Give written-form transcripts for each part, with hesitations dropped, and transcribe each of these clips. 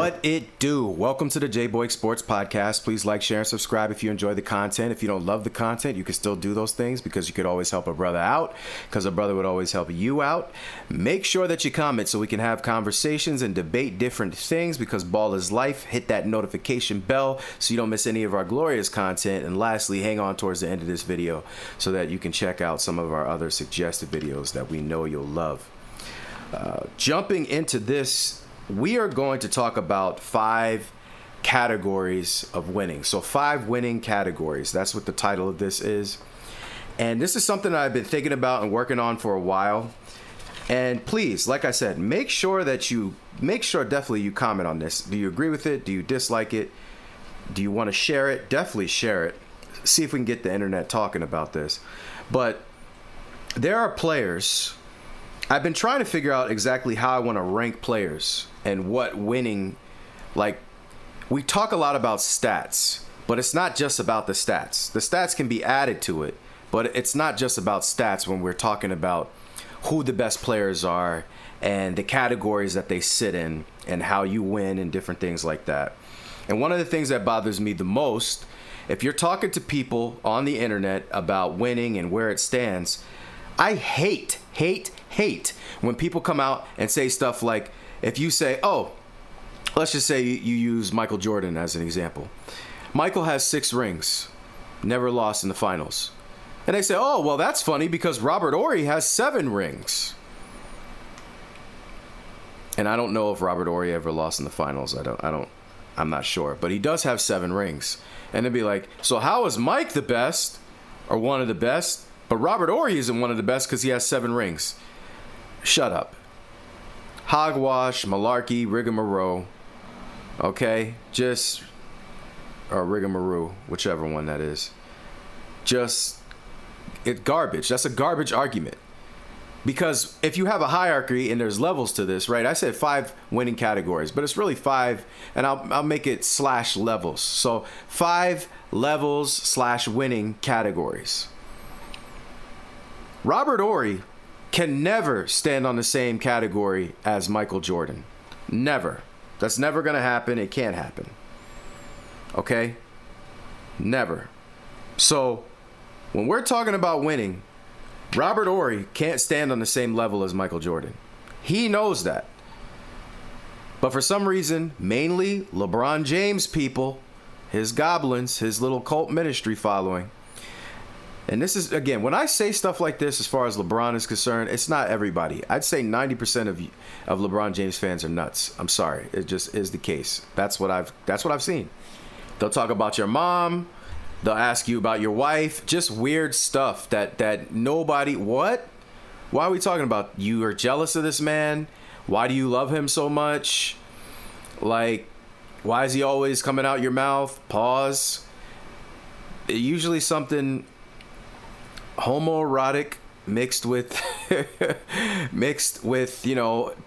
What it do? Welcome to the J-Boy Sports Podcast. Please like, share, and subscribe if you enjoy the content. If you don't love the content, you can still do those things because you could always help a brother out, because a brother would always help you out. Make sure that you comment so we can have conversations and debate different things, because ball is life. Hit that notification bell so you don't miss any of our glorious content. And lastly, hang on towards the end of this video so that you can check out some of our other suggested videos that we know you'll love. Jumping into this, we are going to talk about 5 categories of winning. So 5 winning categories. That's what the title of this is. And this is something that I've been thinking about and working on for a while. And please, like I said, make sure definitely you comment on this. Do you agree with it? Do you dislike it? Do you want to share it? Definitely share it. See if we can get the internet talking about this. But there are players. I've been trying to figure out exactly how I want to rank players and what winning, like, we talk a lot about stats, but it's not just about the stats. The stats can be added to it, but it's not just about stats when we're talking about who the best players are and the categories that they sit in and how you win and different things like that. And one of the things that bothers me the most, if you're talking to people on the internet about winning and where it stands, I hate when people come out and say stuff like, if you say, oh, let's just say you use Michael Jordan as an example. Michael has 6 rings, never lost in the finals. And they say, oh, well, that's funny because Robert Horry has 7 rings. And I don't know if Robert Horry ever lost in the finals. I'm not sure, but he does have 7 rings. And they'd be like, so how is Mike the best or one of the best? But Robert Horry isn't one of the best because he has 7 rings. Shut up. Hogwash, malarkey, rigmarole. Okay? Or rigmarole, whichever one that is. It's garbage. That's a garbage argument. Because if you have a hierarchy and there's levels to this, right? I said 5 winning categories, but it's really 5, and I'll make it / levels. So 5 levels / winning categories. Robert Horry can never stand on the same category as Michael Jordan. Never. That's never going to happen. It can't happen. Okay? Never. So, when we're talking about winning, Robert Horry can't stand on the same level as Michael Jordan. He knows that. But for some reason, mainly LeBron James people, his goblins, his little cult ministry following. And this is, again, when I say stuff like this, as far as LeBron is concerned, it's not everybody. I'd say 90% of LeBron James fans are nuts. I'm sorry. It just is the case. That's what I've seen. They'll talk about your mom. They'll ask you about your wife. Just weird stuff that nobody, what? Why are we talking about? You are jealous of this man? Why do you love him so much? Like, why is he always coming out your mouth? Pause. Usually something homoerotic mixed with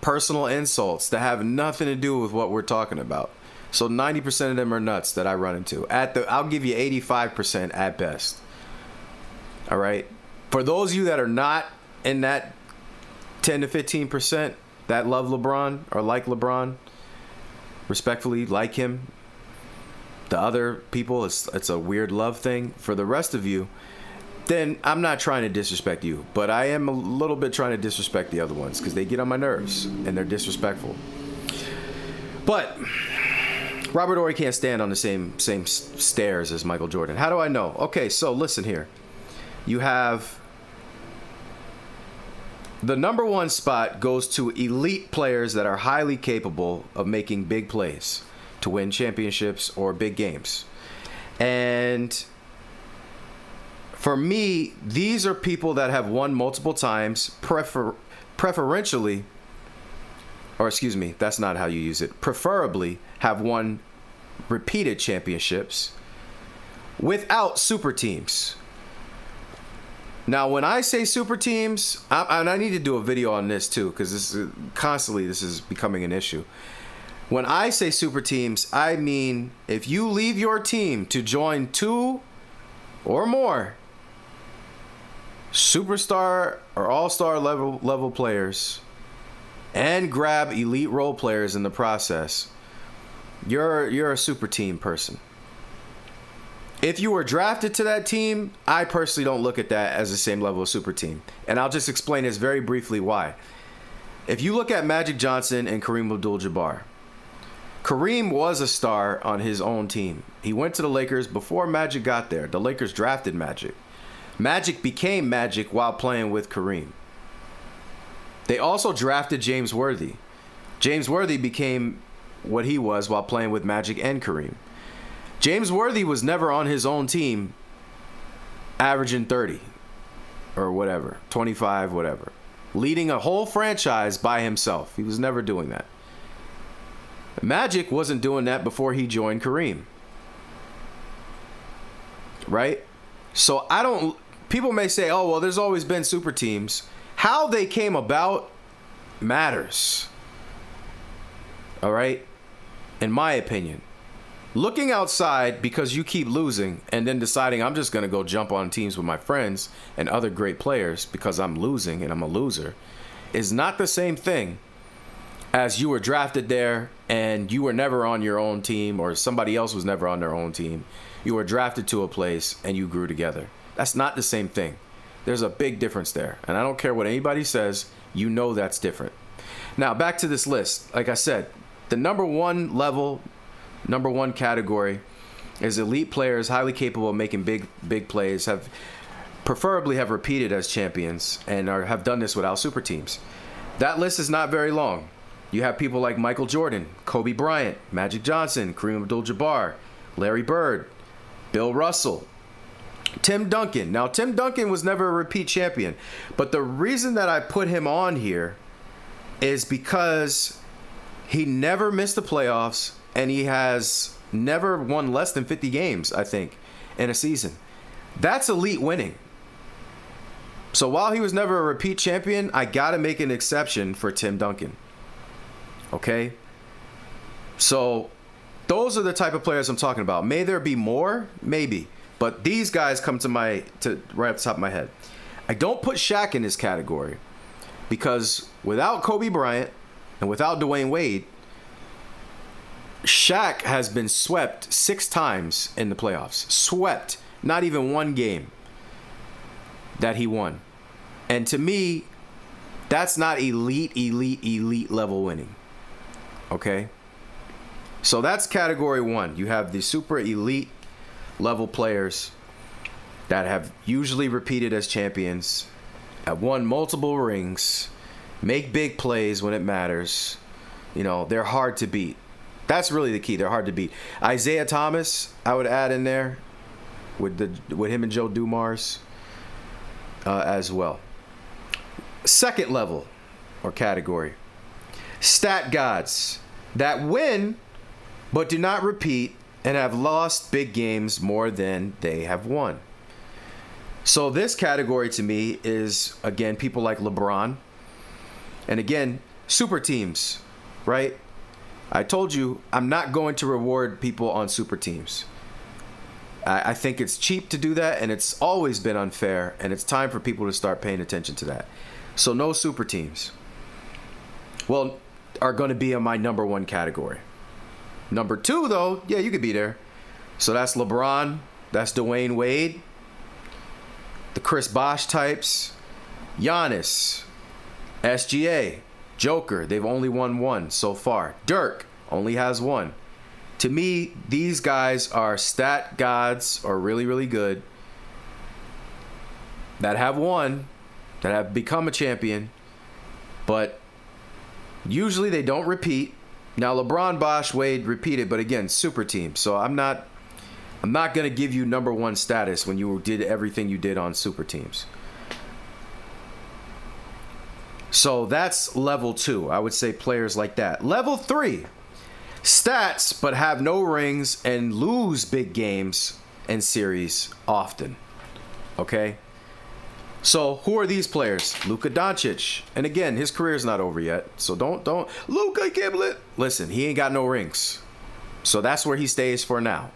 personal insults that have nothing to do with what we're talking about. So 90% of them are nuts that I run into. I'll give you 85% at best. All right. For those of you that are not in that 10 to 15% that love LeBron or like LeBron, respectfully like him, the other people, it's a weird love thing. For the rest of you, then I'm not trying to disrespect you, but I am a little bit trying to disrespect the other ones because they get on my nerves and they're disrespectful. But Robert Horry can't stand on the same stairs as Michael Jordan. How do I know? Okay, so listen here. You have the number 1 spot goes to elite players that are highly capable of making big plays to win championships or big games. And for me, these are people that have won multiple times, preferentially, or excuse me, that's not how you use it, preferably have won repeated championships without super teams. Now, when I say super teams, and I need to do a video on this too, because this is becoming an issue. When I say super teams, I mean if you leave your team to join 2 or more superstar or all-star level players and grab elite role players in the process, You're a super team person. If you were drafted to that team, I personally don't look at that as the same level of super team. And I'll just explain this very briefly why. If you look at Magic Johnson and Kareem Abdul-Jabbar, Kareem was a star on his own team. He went to the Lakers before Magic got there. The Lakers drafted Magic. Magic became Magic while playing with Kareem. They also drafted James Worthy. James Worthy became what he was while playing with Magic and Kareem. James Worthy was never on his own team averaging 30 or whatever, 25, whatever, leading a whole franchise by himself. He was never doing that. Magic wasn't doing that before he joined Kareem. Right? So people may say, oh, well, there's always been super teams. How they came about matters. All right? In my opinion. Looking outside because you keep losing and then deciding I'm just going to go jump on teams with my friends and other great players because I'm losing and I'm a loser is not the same thing as you were drafted there and you were never on your own team or somebody else was never on their own team. You were drafted to a place and you grew together. That's not the same thing. There's a big difference there. And I don't care what anybody says, you know that's different. Now, back to this list. Like I said, the number one category is elite players, highly capable of making big plays, preferably have repeated as champions, and have done this without super teams. That list is not very long. You have people like Michael Jordan, Kobe Bryant, Magic Johnson, Kareem Abdul-Jabbar, Larry Bird, Bill Russell, Tim Duncan. Now, Tim Duncan was never a repeat champion, but the reason that I put him on here is because he never missed the playoffs, and he has never won less than 50 games, I think, in a season. That's elite winning. So while he was never a repeat champion, I got to make an exception for Tim Duncan. Okay? So those are the type of players I'm talking about. May there be more? Maybe. But these guys come to right off the top of my head. I don't put Shaq in this category because without Kobe Bryant and without Dwayne Wade, Shaq has been swept 6 times in the playoffs. Swept. Not even one game that he won. And to me, that's not elite level winning. Okay? So that's category 1. You have the super elite level players that have usually repeated as champions, have won multiple rings, make big plays when it matters. You know, they're hard to beat. That's really the key. They're hard to beat. Isaiah Thomas, I would add in there with him and Joe Dumars as well. Second level or category, stat gods that win but do not repeat and have lost big games more than they have won. So this category to me is, again, people like LeBron. And again, super teams, right? I told you I'm not going to reward people on super teams. I think it's cheap to do that, and it's always been unfair, and it's time for people to start paying attention to that. So no super teams. Well, are going to be in my number 1 category. Number 2, though, yeah, you could be there. So that's LeBron, that's Dwayne Wade, the Chris Bosh types, Giannis, SGA, Joker, they've only won 1 so far. Dirk only has 1. To me, these guys are stat gods or really good that have won, that have become a champion, but usually they don't repeat. Now, LeBron, Bosh, Wade repeated, but again, super team. So I'm not going to give you number 1 status when you did everything you did on super teams. So that's level 2. I would say players like that. Level 3, stats but have no rings and lose big games and series often. Okay? So who are these players? Luka Doncic. And again, his career is not over yet. So don't Luka, can't believe. Listen, he ain't got no rings. So that's where he stays for now.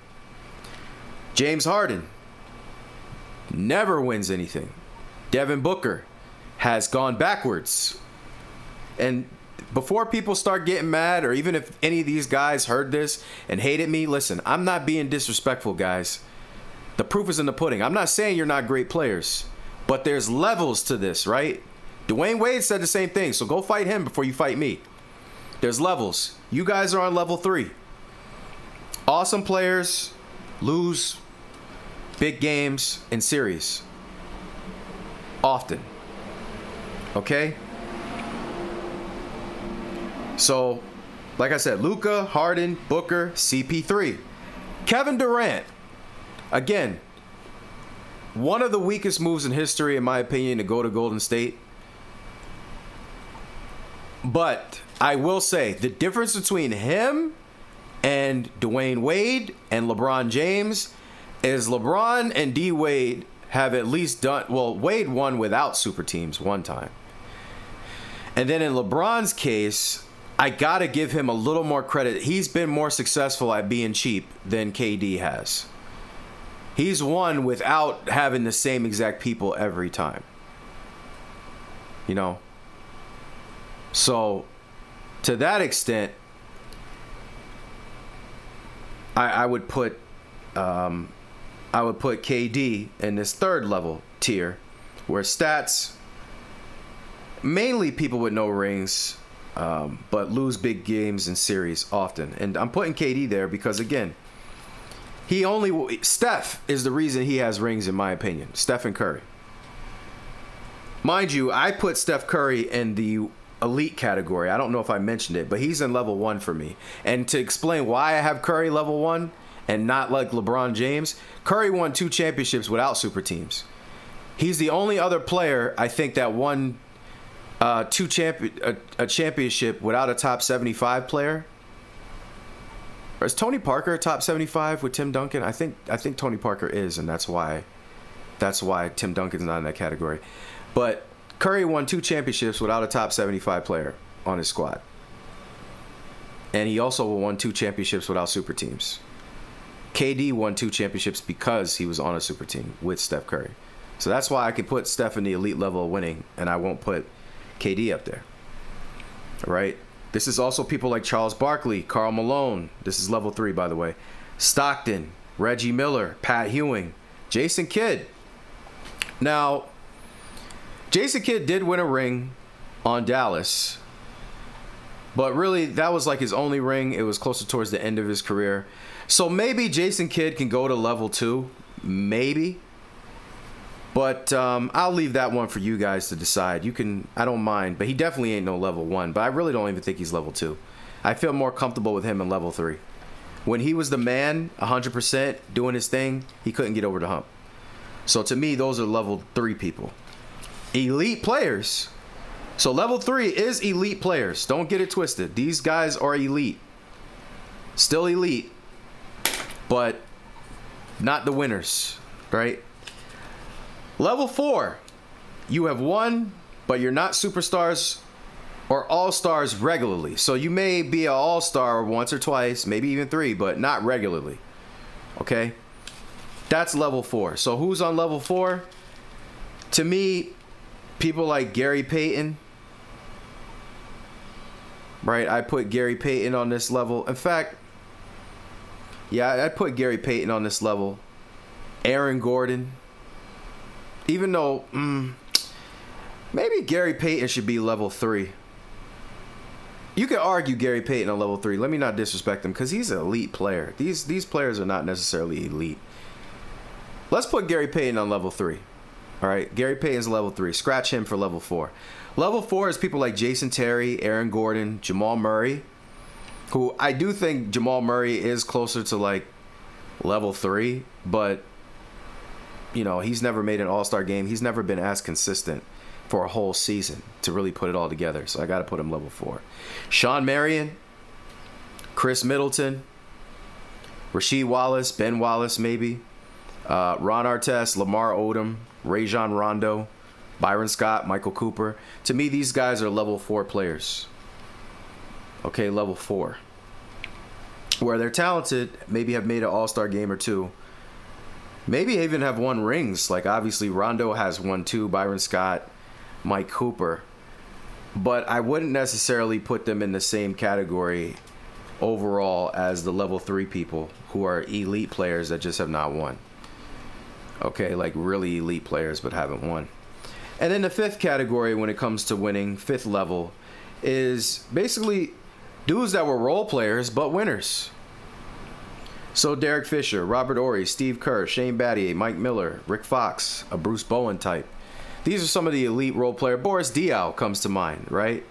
James Harden never wins anything. Devin Booker has gone backwards. And before people start getting mad, or even if any of these guys heard this and hated me, listen, I'm not being disrespectful, guys. The proof is in the pudding. I'm not saying you're not great players, but there's levels to this, right? Dwayne Wade said the same thing, so go fight him before you fight me. There's levels. You guys are on level 3. Awesome players lose big games in series. Often. Okay? So, like I said, Luka, Harden, Booker, CP3. Kevin Durant. Again, one of the weakest moves in history, in my opinion, to go to Golden State. But I will say, the difference between him and Dwayne Wade and LeBron James is LeBron and D. Wade have at least done, well, Wade won without super teams one time. And then in LeBron's case, I got to give him a little more credit. He's been more successful at being cheap than KD has. He's won without having the same exact people every time. You know? So, to that extent, I would put KD in this third level tier, where stats, mainly people with no rings, but lose big games in series often. And I'm putting KD there because, again, Steph is the reason he has rings, in my opinion. Stephen Curry. Mind you, I put Steph Curry in the elite category. I don't know if I mentioned it, but he's in level 1 for me. And to explain why I have Curry level 1 and not like LeBron James, Curry won 2 championships without super teams. He's the only other player, I think, that won a championship without a top 75 player. Or is Tony Parker a top 75 with Tim Duncan? I think Tony Parker is, and that's why Tim Duncan's not in that category. But Curry won 2 championships without a top 75 player on his squad. And he also won 2 championships without super teams. KD won 2 championships because he was on a super team with Steph Curry. So that's why I can put Steph in the elite level of winning, and I won't put KD up there. All right? This is also people like Charles Barkley, Karl Malone. This is level 3, by the way. Stockton, Reggie Miller, Pat Ewing, Jason Kidd. Now, Jason Kidd did win a ring on Dallas, but really that was like his only ring. It was closer towards the end of his career. So maybe Jason Kidd can go to level 2, maybe. But I'll leave that one for you guys to decide. You can, I don't mind, but he definitely ain't no level 1. But I really don't even think he's level 2. I feel more comfortable with him in level 3. When he was the man, 100% doing his thing, he couldn't get over the hump. So to me, those are level 3 people. Elite players. So level 3 is elite players. Don't get it twisted. These guys are elite. Still elite, but not the winners, right? Level 4, you have won, but you're not superstars or all-stars regularly. So you may be an all-star once or twice, maybe even 3, but not regularly. Okay? That's level 4. So who's on level 4? To me, people like Gary Payton. Right? I put Gary Payton on this level. In fact, yeah, I'd put Gary Payton on this level. Aaron Gordon. Even though, maybe Gary Payton should be level 3. You could argue Gary Payton on level 3. Let me not disrespect him, because he's an elite player. These players are not necessarily elite. Let's put Gary Payton on level 3. All right, Gary Payton's level 3. Scratch him for level 4. Level 4 is people like Jason Terry, Aaron Gordon, Jamal Murray, who I do think Jamal Murray is closer to like level 3, but you know, he's never made an all-star game. He's never been as consistent for a whole season to really put it all together. So I got to put him level 4. Sean Marion, Chris Middleton, Rasheed Wallace, Ben Wallace maybe, Ron Artest, Lamar Odom, Rajon Rondo, Byron Scott, Michael Cooper. To me, these guys are level 4 players. Okay, level 4. Where they're talented, maybe have made an all-star game or 2. Maybe even have won rings. Like, obviously, Rondo has won 2. Byron Scott, Mike Cooper. but I wouldn't necessarily put them in the same category overall as the level 3 people who are elite players that just have not won. Okay, like really elite players but haven't won. And then the 5th category when it comes to winning, 5th level, is basically dudes that were role players but winners. So Derek Fisher, Robert Horry, Steve Kerr, Shane Battier, Mike Miller, Rick Fox, a Bruce Bowen type. These are some of the elite role players. Boris Diaw comes to mind, right?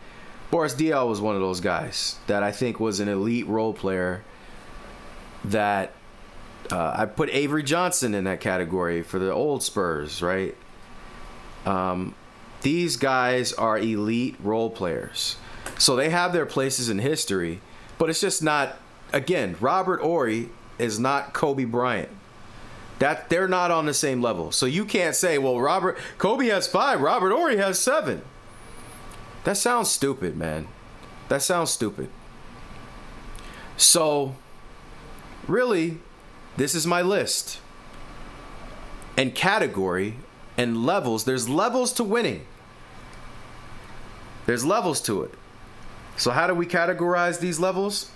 Boris Diaw was one of those guys that I think was an elite role player that I put Avery Johnson in that category for the old Spurs, right? These guys are elite role players. So they have their places in history, but it's just not, again, Robert Horry is not Kobe Bryant. That they're not on the same level. So you can't say, well, Kobe has 5, Robert Horry has 7. That sounds stupid, man. That sounds stupid. So, really, this is my list. And category and levels. There's levels to winning. There's levels to it. So how do we categorize these levels?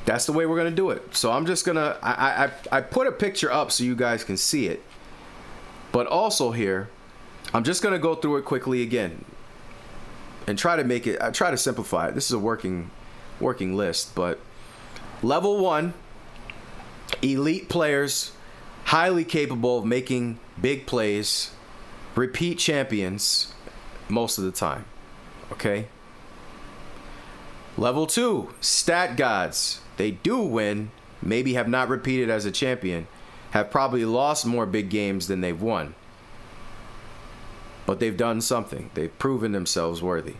That's the way we're going to do it. So I'm just going to, I put a picture up so you guys can see it. But also here, I'm just going to go through it quickly again and try to simplify it. This is a working list, but level 1, elite players, highly capable of making big plays, repeat champions most of the time. Okay? Level 2, stat gods. They do win, maybe have not repeated as a champion, have probably lost more big games than they've won. But they've done something. They've proven themselves worthy.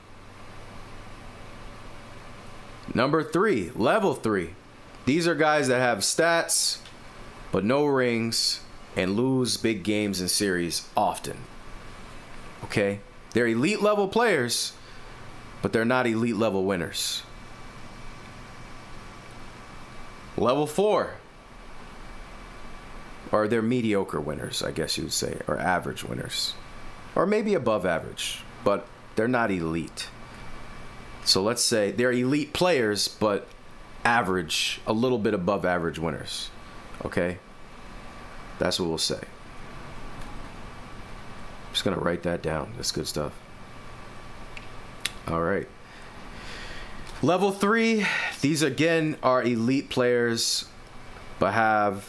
Number 3, level 3. These are guys that have stats, but no rings, and lose big games and series often. Okay? They're elite level players, but they're not elite level winners. Level 4. Or they're mediocre winners, I guess you would say, or average winners. Or maybe above average, but they're not elite. So let's say they're elite players, but average, a little bit above average winners. Okay? That's what we'll say. I'm just going to write that down. That's good stuff. All right. Level 3, these again are elite players, but have...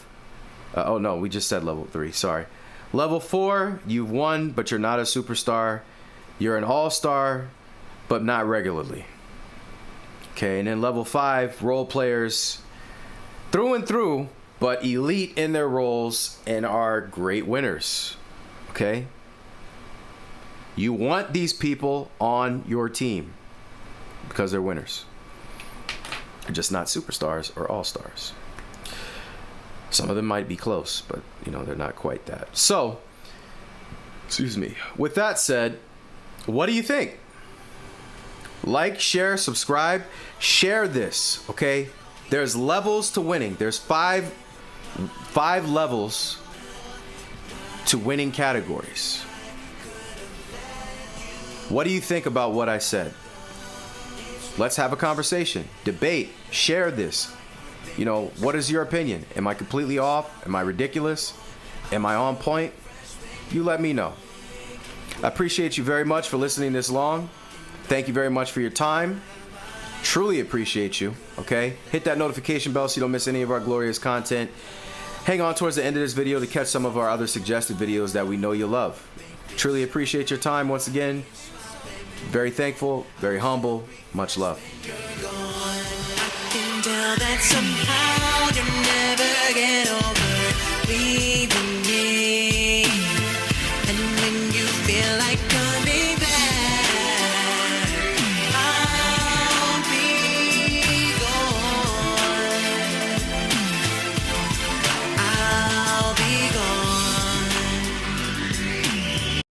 oh, no, we just said level 3. Sorry. Level 4, you've won, but you're not a superstar. You're an all-star, but not regularly. Okay, and then level 5, role players through and through, but elite in their roles and are great winners. Okay? You want these people on your team because they're winners. They're just not superstars or all-stars. Some of them might be close, but, they're not quite that. So, excuse me. With that said, what do you think? Like, share, subscribe. Share this, okay? There's levels to winning. There's five levels to winning categories. What do you think about what I said? Let's have a conversation. Debate. Share this. What is your opinion? Am I completely off? Am I ridiculous? Am I on point? You let me know. I appreciate you very much for listening this long. Thank you very much for your time. Truly appreciate you, okay? Hit that notification bell so you don't miss any of our glorious content. Hang on towards the end of this video to catch some of our other suggested videos that we know you love. Truly appreciate your time once again. Very thankful, very humble. Much love.